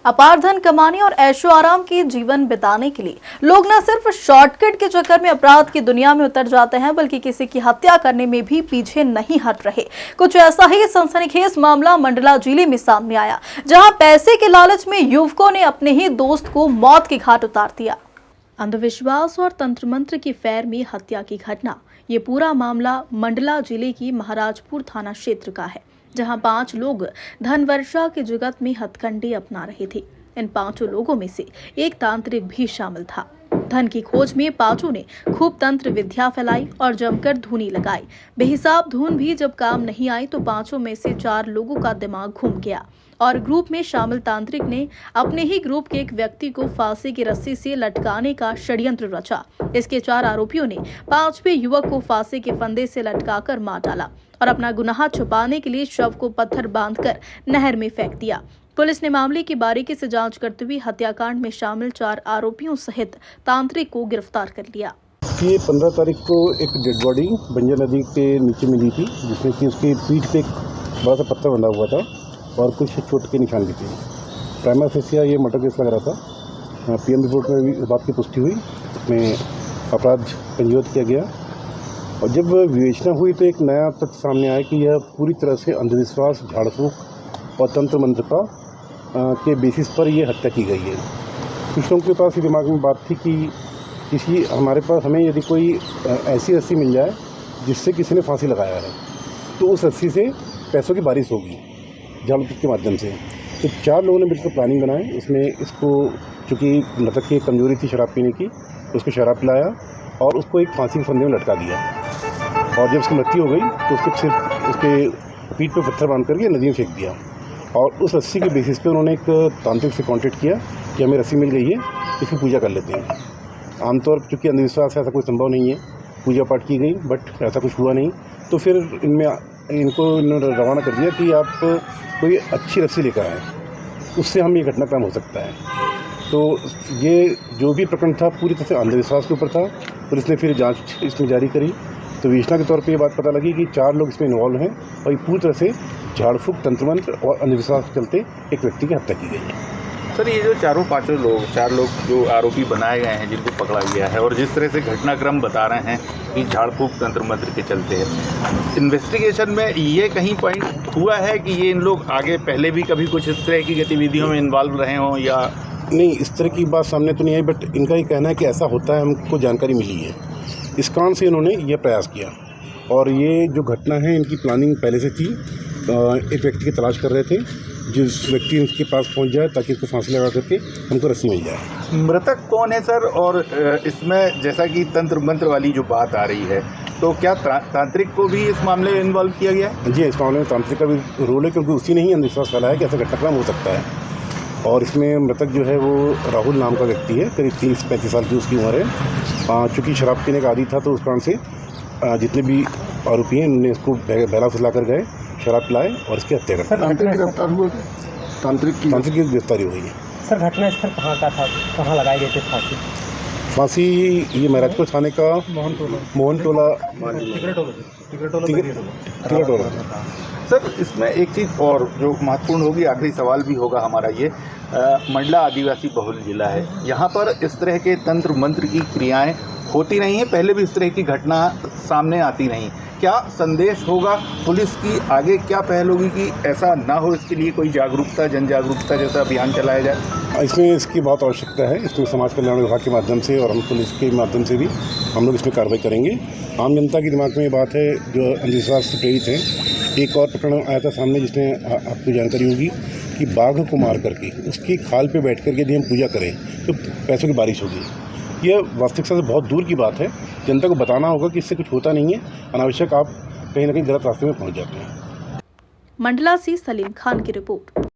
अपार धन कमाने और ऐशो आराम के जीवन बिताने के लिए लोग न सिर्फ शॉर्टकट के चक्कर में अपराध की दुनिया में उतर जाते हैं, बल्कि किसी की हत्या करने में भी पीछे नहीं हट रहे। कुछ ऐसा ही सनसनीखेज मामला मंडला जिले में सामने आया, जहां पैसे के लालच में युवकों ने अपने ही दोस्त को मौत के घाट उतार दिया। अंधविश्वास और तंत्र मंत्र की फेर में हत्या की घटना। ये पूरा मामला मंडला जिले की महाराजपुर थाना क्षेत्र का है, जहां 5 लोग धनवर्षा के जुगत में हथकंडे अपना रहे थे। इन 5 लोगों में से एक तांत्रिक भी शामिल था। धन की खोज में 5 ने खूब तंत्र विद्या फैलाई और जमकर धुनी लगाई। बेहिसाब धुन भी जब काम नहीं आई तो 5 में से 4 लोगों का दिमाग घूम गया और ग्रुप में शामिल तांत्रिक ने अपने ही ग्रुप के एक व्यक्ति को फांसी की रस्सी से लटकाने का षड्यंत्र रचा। इसके 4 आरोपियों ने 5वें युवक को फांसी के फंदे से लटकाकर मार डाला और अपना गुनाह छुपाने के लिए शव को पत्थर बांधकर नहर में फेंक दिया। पुलिस ने मामले की बारीकी से जांच करते हुए हत्याकांड में शामिल 4 आरोपियों सहित तांत्रिक को गिरफ्तार कर लिया। ये 15 तारीख को एक डेड बॉडी बंजर नदी के नीचे मिली थी, जिसमें कि उसकी पीठ पे एक बड़ा सा पत्थर बंधा हुआ था और कुछ चोट के निशान भी थे। प्राइमा फेसिया ये मर्डर केस लग रहा था। पीएम रिपोर्ट में भी इस बात की पुष्टि हुई, उसमें अपराध पंजीबद्ध किया गया और जब विवेचना हुई तो एक नया तथ्य सामने आया कि यह पूरी तरह से अंधविश्वास, झाड़ फूक और तंत्र मंत्र का के बेसिस पर ये हत्या की गई है। कुछ लोगों के पास ये दिमाग में बात थी कि हमें यदि कोई ऐसी रस्सी मिल जाए जिससे किसी ने फांसी लगाया है तो उस रस्सी से पैसों की बारिश होगी झाड़ फूक के माध्यम से। तो 4 लोगों ने मिलकर प्लानिंग बनाई। इसमें इसको, चूँकि मृतक की कमजोरी थी शराब पीने की, उसको शराब पिलाया और उसको एक फांसी के फंदे में लटका दिया और जब उसकी मृत्यु हो गई तो उसके पीठ पर पत्थर बांध करके नदी में फेंक दिया और उस रस्सी के बेसिस पे उन्होंने एक तांत्रिक से कांटेक्ट किया कि हमें रस्सी मिल गई है, इसकी पूजा कर लेते हैं। आमतौर पर चूँकि अंधविश्वास है, ऐसा कोई संभव नहीं है, पूजा पाठ की गई बट ऐसा कुछ हुआ नहीं। तो फिर इन्होंने रवाना कर दिया कि आप कोई अच्छी रस्सी लेकर आएँ, उससे हम ये घटनाक्रम हो सकता है। तो ये जो भी प्रकरण था पूरी तरह से अंधविश्वास के ऊपर था। पुलिस ने फिर जांच इसमें जारी करी तो विवेचना के तौर पे ये बात पता लगी कि 4 लोग इसमें इन्वॉल्व हैं और ये पूरी तरह से झाड़ फूक, तंत्र मंत्र और अंधविश्वास के चलते एक व्यक्ति की हत्या की गई है। सर, ये जो 4 लोग जो आरोपी बनाए गए हैं, जिनको पकड़ा गया है और जिस तरह से घटनाक्रम बता रहे हैं कि झाड़ फूक, तंत्र मंत्र के चलते हैं, इन्वेस्टिगेशन में ये कहीं पॉइंट हुआ है कि ये इन लोग आगे पहले भी कभी कुछ इस तरह की गतिविधियों में इन्वॉल्व रहे हों या नहीं? इस तरह की बात सामने तो नहीं आई, बट इनका ये कहना है कि ऐसा होता है, हमको जानकारी मिली है। इस कारण से इन्होंने यह प्रयास किया और ये जो घटना है इनकी प्लानिंग पहले से थी। एक व्यक्ति की तलाश कर रहे थे, जिस व्यक्ति उनके पास पहुंच जाए ताकि उसको फांसी लगा करके हमको रस्सी मिल जाए। मृतक कौन है सर? और इसमें जैसा कि तंत्र मंत्र वाली जो बात आ रही है, तो क्या तांत्रिक को भी इस मामले में इन्वॉल्व किया गया? जी, इस मामले में तांत्रिक का भी रोल है, क्योंकि उसी ने ही अंधविश्वास फैलाया कि ऐसा घटनाक्रम हो सकता है। और इसमें मृतक जो है वो राहुल नाम का व्यक्ति है, करीब 30-35 साल की उसकी उम्र है। चूँकि शराब पीने का आदी था तो उस कारण से जितने भी आरोपी हैं उन्होंने इसको बहला फुसला कर गए, शराब पिलाए और इसकी हत्या कर दी। तांत्रिक की गिरफ्तारी हुई है। सर, घटना स्थल कहाँ का था, कहाँ लगाई गई थी फांसी? ये महराजपुर थाने का मोहन टोला। सर, इसमें एक चीज़ और जो महत्वपूर्ण होगी, आखिरी सवाल भी होगा हमारा ये, मंडला आदिवासी बहुल जिला है, यहाँ पर इस तरह के तंत्र मंत्र की क्रियाएं होती नहीं है, पहले भी इस तरह की घटना सामने आती नहीं। क्या संदेश होगा पुलिस की आगे, क्या पहल होगी कि ऐसा ना हो, इसके लिए कोई जागरूकता, जन जागरूकता जैसा अभियान चलाया जाए? इसमें इसकी बहुत आवश्यकता है। इसमें समाज कल्याण विभाग के माध्यम से और हम पुलिस के माध्यम से भी हम लोग इसमें कार्रवाई करेंगे। आम जनता के दिमाग में ये बात है जो अंधविश्वास से प्रेरित है। एक और प्रकरण आया था सामने जिसमें आपको जानकारी होगी कि बाघ को मार करके उसकी खाल पे बैठ करके यदि हम पूजा करें तो पैसों की बारिश होगी। यह वास्तविकता से बहुत दूर की बात है। जनता को बताना होगा कि इससे कुछ होता नहीं है, अनावश्यक आप कहीं ना कहीं गलत रास्ते में पहुंच जाते हैं। मंडला से सलीम खान की रिपोर्ट।